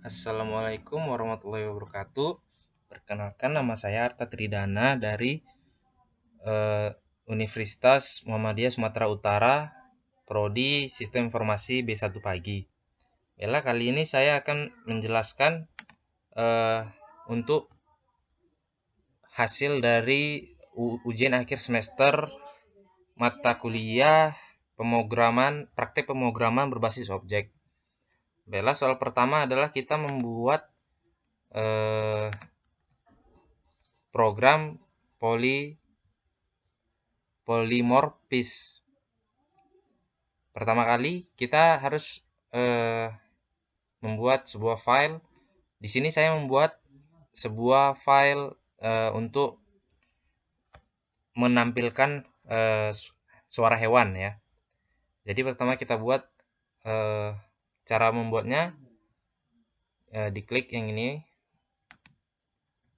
Assalamualaikum warahmatullahi wabarakatuh. Perkenalkan, nama saya Arta Tridana dari eh, Universitas Muhammadiyah Sumatera Utara, Prodi Sistem Informasi B1 Pagi. Baiklah, kali ini saya akan menjelaskan eh, untuk hasil dari ujian akhir semester mata kuliah praktek pemrograman berbasis objek. Baiklah, soal pertama adalah kita membuat eh, program polimorfis. Pertama kali kita harus membuat sebuah file. Di sini saya membuat sebuah file untuk menampilkan suara hewan ya. Jadi pertama kita buat cara membuatnya, diklik yang ini,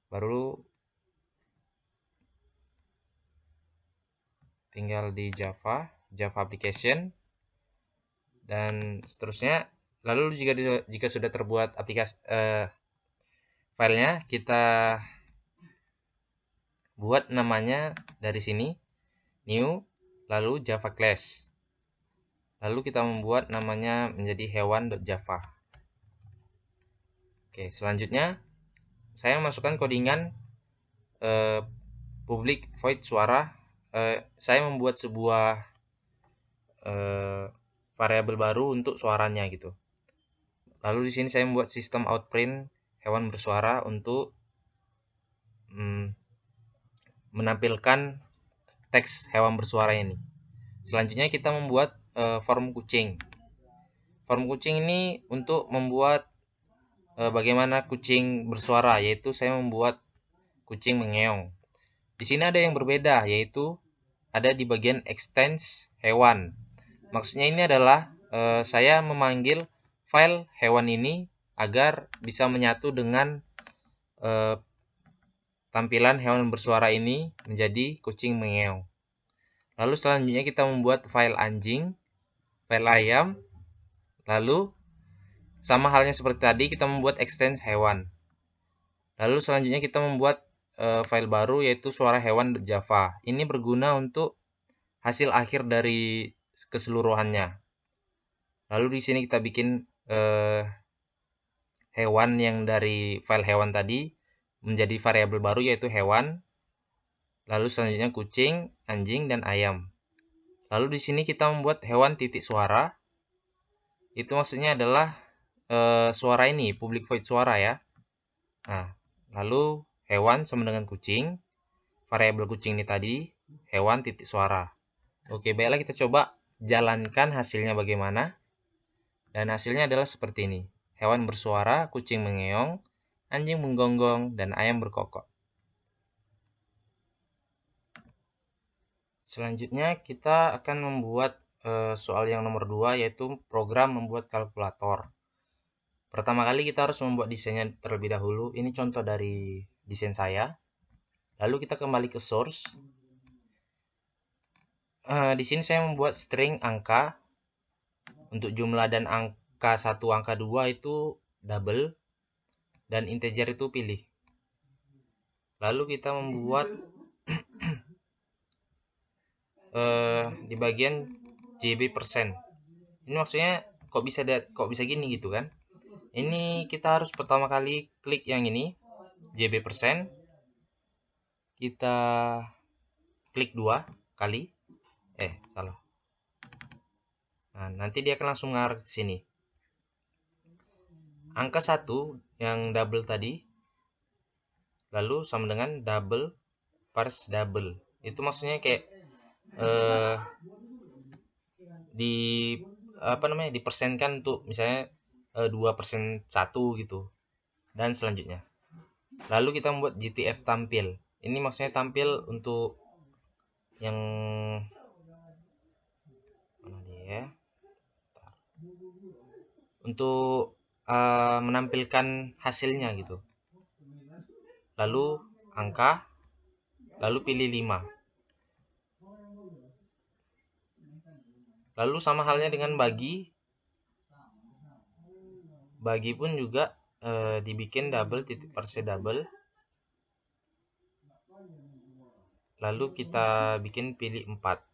baru tinggal di Java application dan seterusnya. Lalu jika sudah terbuat aplikasi filenya, kita buat namanya dari sini new, lalu Java class, lalu kita membuat namanya menjadi hewan.java. Oke, selanjutnya saya masukkan codingan public void suara. Saya membuat sebuah variabel baru untuk suaranya gitu. Lalu di sini saya membuat sistem outprint hewan bersuara untuk menampilkan teks hewan bersuara ini. Selanjutnya kita membuat form kucing. Form kucing ini untuk membuat bagaimana kucing bersuara, yaitu saya membuat kucing mengeong. Di sini ada yang berbeda, yaitu ada di bagian extends hewan. Maksudnya ini adalah saya memanggil file hewan ini agar bisa menyatu dengan tampilan hewan bersuara ini menjadi kucing mengeong. Lalu selanjutnya kita membuat file anjing, file ayam, lalu sama halnya seperti tadi kita membuat extends hewan. Lalu selanjutnya kita membuat file baru yaitu suara hewan.java. Ini berguna untuk hasil akhir dari keseluruhannya. Lalu di sini kita bikin hewan yang dari file hewan tadi menjadi variabel baru yaitu hewan. Lalu selanjutnya kucing, anjing, dan ayam. Lalu di sini kita membuat hewan titik suara. Itu maksudnya adalah suara ini, public void suara ya. Nah, lalu hewan sama dengan kucing. Variabel kucing ini tadi, hewan titik suara. Oke, baiklah kita coba jalankan hasilnya bagaimana. Dan hasilnya adalah seperti ini. Hewan bersuara, kucing mengeong, anjing menggonggong, dan ayam berkokok. Selanjutnya kita akan membuat soal yang nomor 2, yaitu program membuat kalkulator. Pertama kali kita harus membuat desainnya terlebih dahulu. Ini contoh dari desain saya. Lalu kita kembali ke source. Di sini saya membuat string angka. Untuk jumlah dan angka 1, angka 2 itu double, dan integer itu pilih. Lalu kita membuat di bagian JB%. Ini maksudnya kok bisa gini gitu kan? Ini kita harus pertama kali klik yang ini JB%. Kita klik 2 kali. Salah. Nah, nanti dia akan langsung ngarah ke sini. Angka 1 yang double tadi lalu sama dengan double pars double. Itu maksudnya kayak di dipersenkan untuk misalnya 2% 1 gitu, dan selanjutnya. Lalu kita membuat GTF tampil. Ini maksudnya tampil untuk yang mana dia ya? Untuk menampilkan hasilnya gitu. Lalu angka, lalu pilih 5. Lalu sama halnya dengan bagi. Bagi pun juga dibikin double titik parse double, lalu kita bikin pilih 4.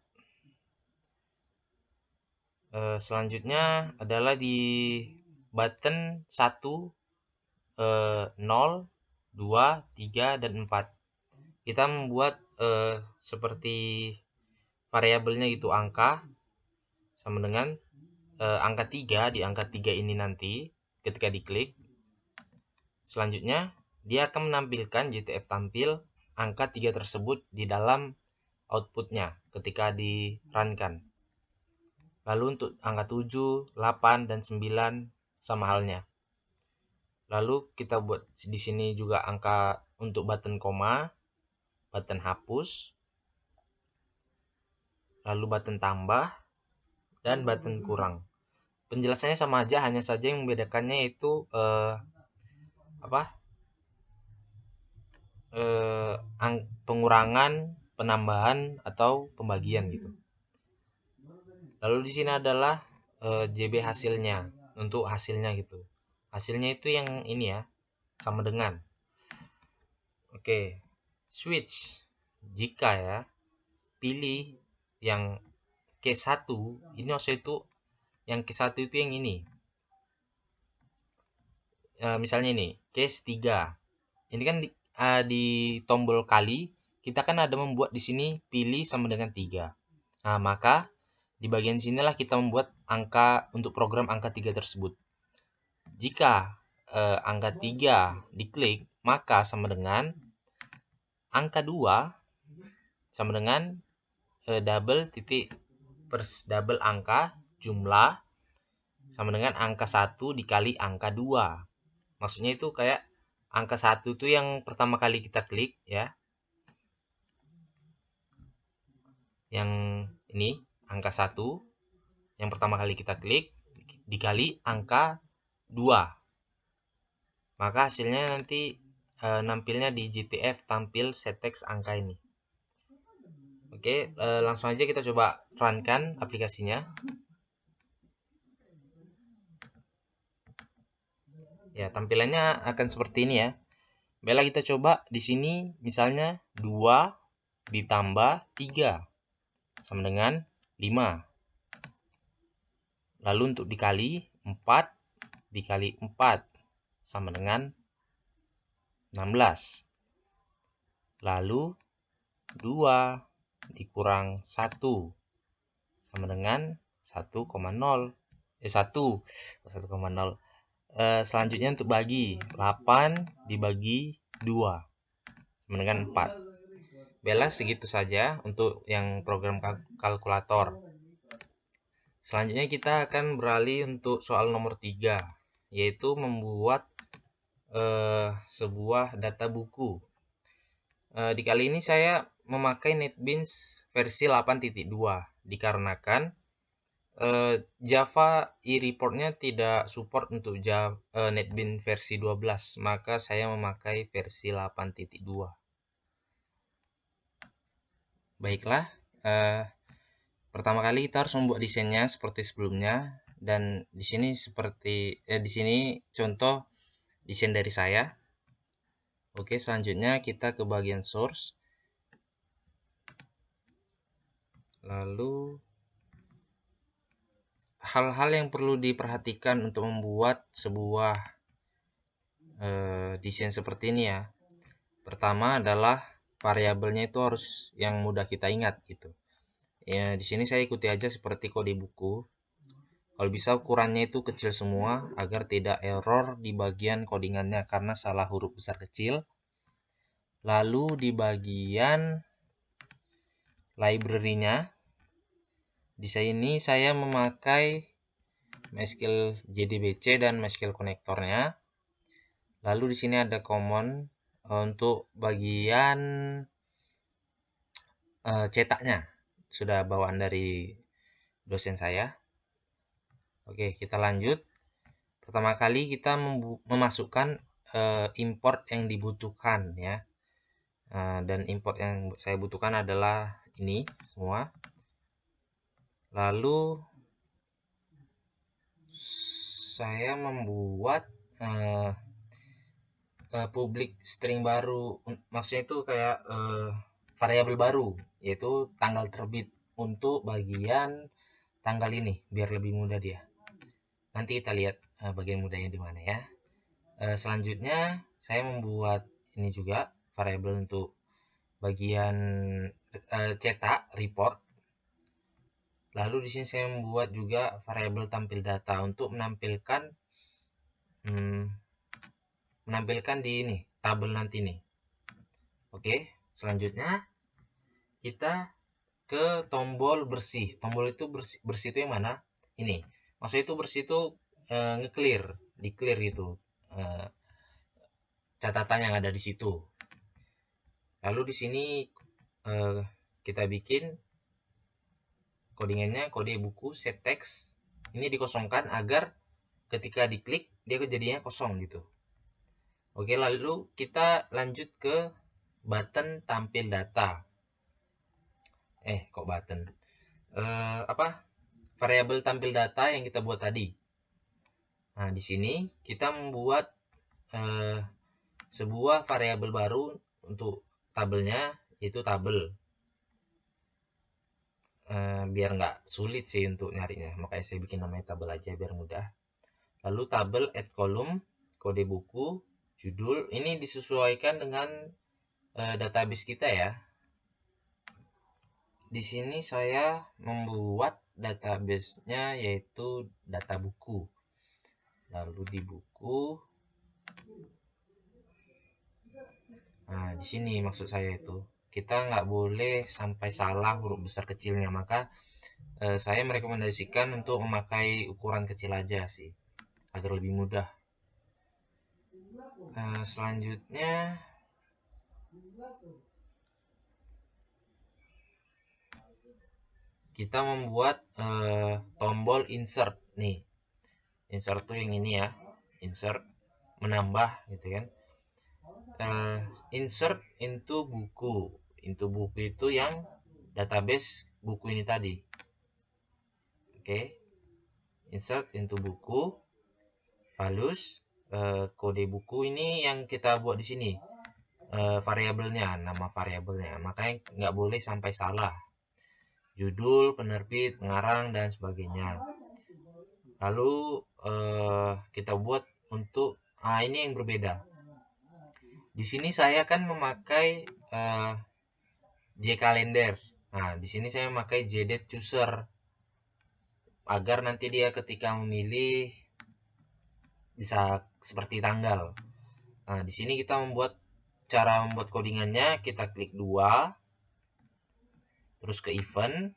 Selanjutnya adalah di button 1, 0, 2, 3, dan 4. Kita membuat seperti variabelnya itu angka sama dengan angka 3. Di angka 3 ini nanti ketika diklik, selanjutnya dia akan menampilkan JTF tampil angka 3 tersebut di dalam outputnya ketika di run-kan. Lalu untuk angka 7, 8, dan 9 sama halnya. Lalu kita buat di sini juga angka untuk button koma, button hapus, lalu button tambah, dan button kurang. Penjelasannya sama aja, hanya saja yang membedakannya itu pengurangan, penambahan, atau pembagian gitu. Lalu di sini adalah JB hasilnya, untuk hasilnya gitu. Hasilnya itu yang ini ya, sama dengan. Oke, switch. Jika ya, pilih yang case 1, ini maksudnya itu yang case 1 itu yang ini. Misalnya ini, case 3. Ini kan di tombol kali, kita kan ada membuat di sini pilih sama dengan 3. Nah, maka di bagian sinilah kita membuat angka untuk program angka 3 tersebut. Jika angka 3 diklik, maka sama dengan angka 2 sama dengan double titik double angka jumlah sama dengan angka 1 dikali angka 2. Maksudnya itu kayak angka 1 itu yang pertama kali kita klik ya. Yang ini angka 1 yang pertama kali kita klik dikali angka 2. Maka hasilnya nanti nampilnya di JTF tampil setText angka ini. Oke, langsung aja kita coba run-kan aplikasinya. Ya, tampilannya akan seperti ini ya. Baiklah, kita coba di sini misalnya 2 ditambah 3 sama dengan 5. Lalu untuk dikali 4 dikali 4 sama dengan 16. Lalu 2 dikurang 1 sama dengan 1,0. 1,0. Selanjutnya untuk bagi 8 dibagi 2 sama dengan 4. Baiklah, segitu saja untuk yang program kalkulator. Selanjutnya kita akan beralih untuk soal nomor 3, yaitu membuat sebuah data buku. Di kali ini saya memakai NetBeans versi 8.2 dikarenakan Java e-reportnya tidak support untuk NetBeans versi 12, maka saya memakai versi 8.2. Baiklah, pertama kali kita harus membuat desainnya seperti sebelumnya, dan di sini di sini contoh desain dari saya. Oke, selanjutnya kita ke bagian source. Lalu hal-hal yang perlu diperhatikan untuk membuat sebuah desain seperti ini ya. Pertama adalah variabelnya itu harus yang mudah kita ingat gitu. Ya, di sini saya ikuti aja seperti kode buku. Kalau bisa ukurannya itu kecil semua agar tidak error di bagian codingannya karena salah huruf besar kecil. Lalu di bagian library-nya, di sini saya memakai MySQL JDBC dan MySQL konektornya. Lalu di sini ada common untuk bagian cetaknya, sudah bawaan dari dosen saya. Oke, kita lanjut. Pertama kali kita memasukkan import yang dibutuhkan ya. Dan import yang saya butuhkan adalah ini semua. Lalu saya membuat public string baru, maksudnya itu kayak variabel baru, yaitu tanggal terbit untuk bagian tanggal ini, biar lebih mudah dia. Nanti kita lihat bagian mudahnya di mana ya. Selanjutnya saya membuat ini juga variabel untuk bagian cetak report. Lalu di sini saya membuat juga variabel tampil data untuk menampilkan di ini tabel nanti nih. Oke, selanjutnya kita ke tombol bersih. Tombol itu bersih itu yang mana? Ini. Maksudnya itu bersih itu nge-clear, di-clear gitu. Catatan yang ada di situ. Lalu di sini kita bikin codingannya, kode buku set text. Ini dikosongkan agar ketika diklik dia jadinya kosong gitu. Oke, lalu kita lanjut ke button tampil data. Kok button? Variabel tampil data yang kita buat tadi. Nah, di sini kita membuat sebuah variabel baru untuk tabelnya, yaitu tabel. Biar nggak sulit sih untuk nyarinya, makanya saya bikin namanya tabel aja biar mudah. Lalu tabel add column, kode buku, judul. Ini disesuaikan dengan database kita ya. Di sini saya membuat database-nya yaitu data buku. Lalu di buku. Nah, di sini maksud saya itu kita nggak boleh sampai salah huruf besar kecilnya, maka saya merekomendasikan untuk memakai ukuran kecil aja sih agar lebih mudah. Selanjutnya kita membuat tombol insert nih. Insert tuh yang ini ya, insert menambah gitu kan. Insert into buku. Into buku itu yang database buku ini tadi. Oke. Insert into buku. Values kode buku ini yang kita buat di sini. Variabelnya, nama variabelnya. Makanya nggak boleh sampai salah. Judul, penerbit, pengarang, dan sebagainya. Lalu kita buat untuk ini yang berbeda. Di sini saya kan memakai JCalendar. Nah, di sini saya memakai JDate Chooser agar nanti dia ketika memilih bisa seperti tanggal. Nah, di sini kita cara membuat codingannya, kita klik 2, terus ke event,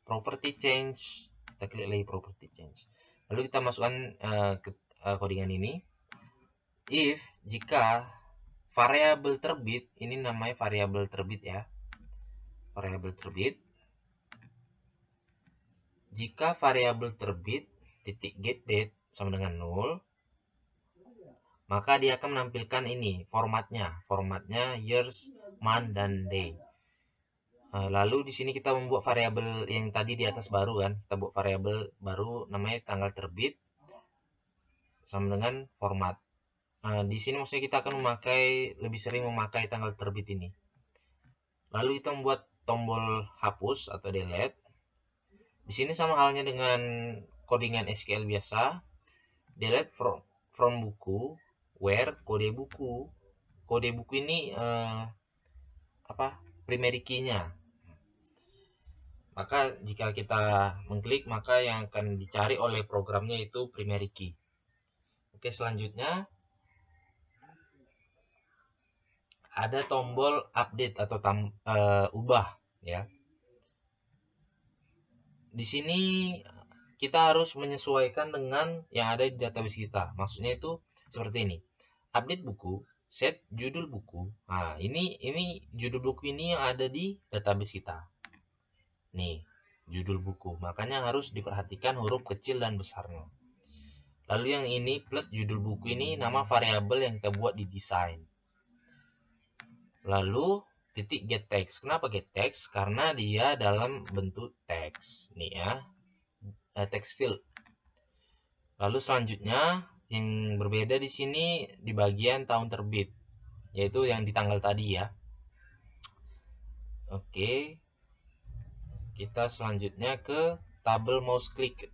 property change, kita klik lagi property change. Lalu kita masukkan ke codingan ini. If jika variabel terbit, ini namanya variabel terbit ya. Variabel terbit. Jika variabel terbit titik get date sama dengan 0, maka dia akan menampilkan ini formatnya years, month, dan day. Lalu di sini kita membuat variabel yang tadi di atas baru kan, kita buat variabel baru namanya tanggal terbit sama dengan format. Di sini maksudnya kita akan lebih sering memakai tanggal terbit ini. Lalu kita membuat tombol hapus atau delete. Di sini sama halnya dengan codingan SQL biasa. Delete from buku, where kode buku. Kode buku ini primary key-nya. Maka jika kita mengklik, maka yang akan dicari oleh programnya itu primary key. Oke, selanjutnya ada tombol update atau ubah ya. Di sini kita harus menyesuaikan dengan yang ada di database kita. Maksudnya itu seperti ini. Update buku, set judul buku. Nah, ini judul buku ini yang ada di database kita. Nih, judul buku. Makanya harus diperhatikan huruf kecil dan besarnya. Lalu yang ini plus judul buku ini nama variabel yang kita buat di desain. Lalu titik get text. Kenapa get text? Karena dia dalam bentuk teks. Nih ya. Text field. Lalu selanjutnya Yang berbeda di sini di bagian tahun terbit, yaitu yang di tanggal tadi ya. Oke, kita selanjutnya ke tabel mouse click.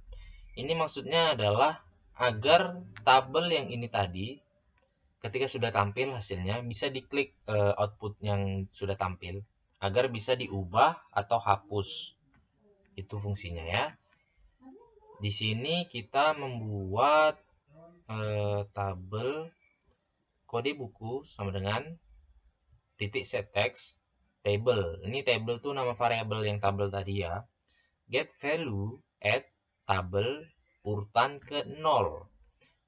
Ini maksudnya adalah agar tabel yang ini tadi ketika sudah tampil hasilnya bisa diklik output yang sudah tampil agar bisa diubah atau hapus. Itu fungsinya ya. Di sini kita membuat tabel kode buku sama dengan titik set text table. Ini table tuh nama variabel yang tabel tadi ya. Get value at tabel urutan ke 0.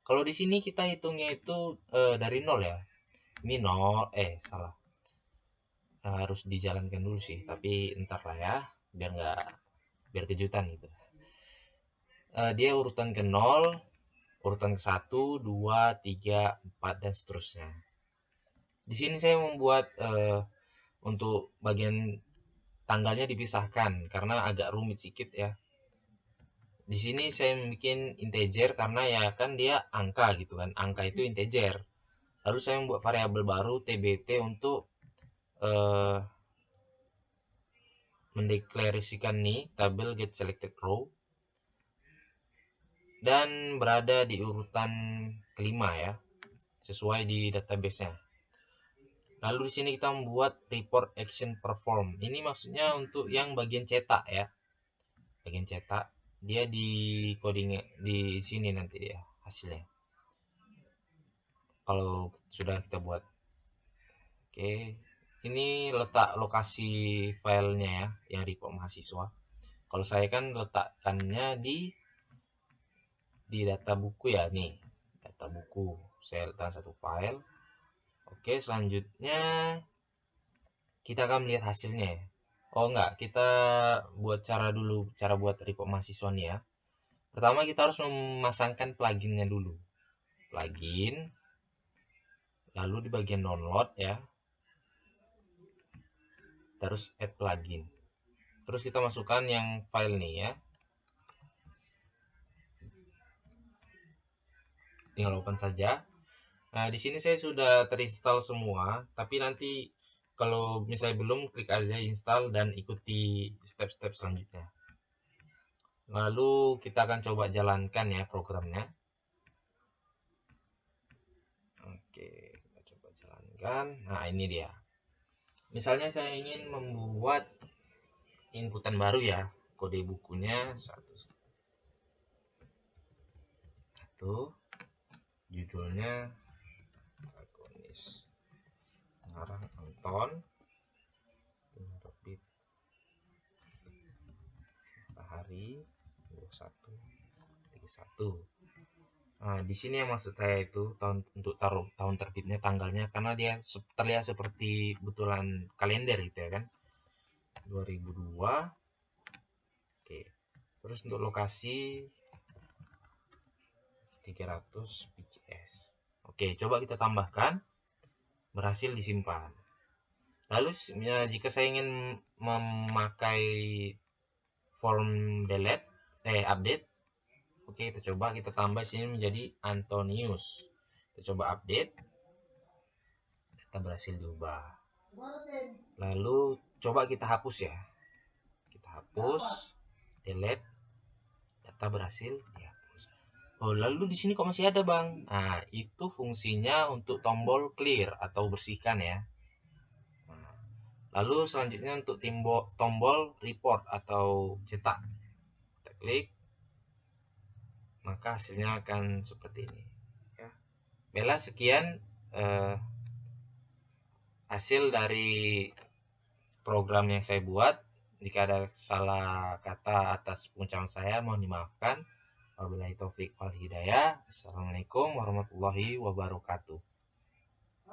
Kalau di sini kita hitungnya itu dari 0 ya. Ini 0, salah. Harus dijalankan dulu sih, tapi entar lah ya, biar kejutan gitu. Dia urutan ke 0, urutan ke 1, 2, 3, 4 dan seterusnya. Di sini saya membuat untuk bagian tanggalnya dipisahkan karena agak rumit sedikit ya. Di sini saya bikin integer karena ya kan dia angka gitu kan. Angka itu integer. Lalu saya membuat variabel baru tbt untuk mendeklarasikan nih tabel get selected row dan berada di urutan kelima ya, sesuai di database-nya. Lalu di sini kita membuat report action perform. Ini maksudnya untuk yang bagian cetak ya. Bagian cetak dia di coding di sini nanti dia hasilnya. Kalau sudah kita buat. Oke. Ini letak lokasi filenya ya, yang report mahasiswa. Kalau saya kan letakkannya di data buku ya, nih data buku saya letakkan satu file. Oke, selanjutnya kita akan melihat hasilnya ya. Oh enggak, kita buat cara buat report mahasiswa nih ya. Pertama kita harus memasangkan pluginnya dulu, plugin, lalu di bagian download ya, terus add plugin, terus kita masukkan yang file nih ya, tinggal open saja. Nah, di sini saya sudah terinstall semua, tapi nanti kalau misalnya belum, klik aja install dan ikuti step-step selanjutnya. Lalu kita akan coba jalankan ya programnya. Oke, kita coba jalankan. Nah, ini dia. Misalnya saya ingin membuat inputan baru ya, kode bukunya satu, judulnya protagonis Ngarang Anton, terbit hari 2131. Nah, di sini yang maksud saya itu untuk taruh tahun terbitnya, tanggalnya, karena dia terlihat seperti betulan kalender gitu ya kan. 2002. Oke. Terus untuk lokasi 300 pcs. Oke, coba kita tambahkan. Berhasil disimpan. Lalu jika saya ingin memakai form update, oke, kita coba kita tambah sini menjadi Antonius. Kita coba update. Kita berhasil diubah. Lalu coba kita hapus ya. Kita hapus, delete, data berhasil dihapus. Oh, lalu di sini kok masih ada, Bang? Nah, itu fungsinya untuk tombol clear atau bersihkan ya. Nah, lalu selanjutnya untuk tombol report atau cetak. Kita klik, maka hasilnya akan seperti ini ya. Bella, sekian hasil dari program yang saya buat. Jika ada salah kata atas pengucapan saya, mohon dimaafkan. Wabillahi taufik wal hidayah. Assalamualaikum warahmatullahi wabarakatuh.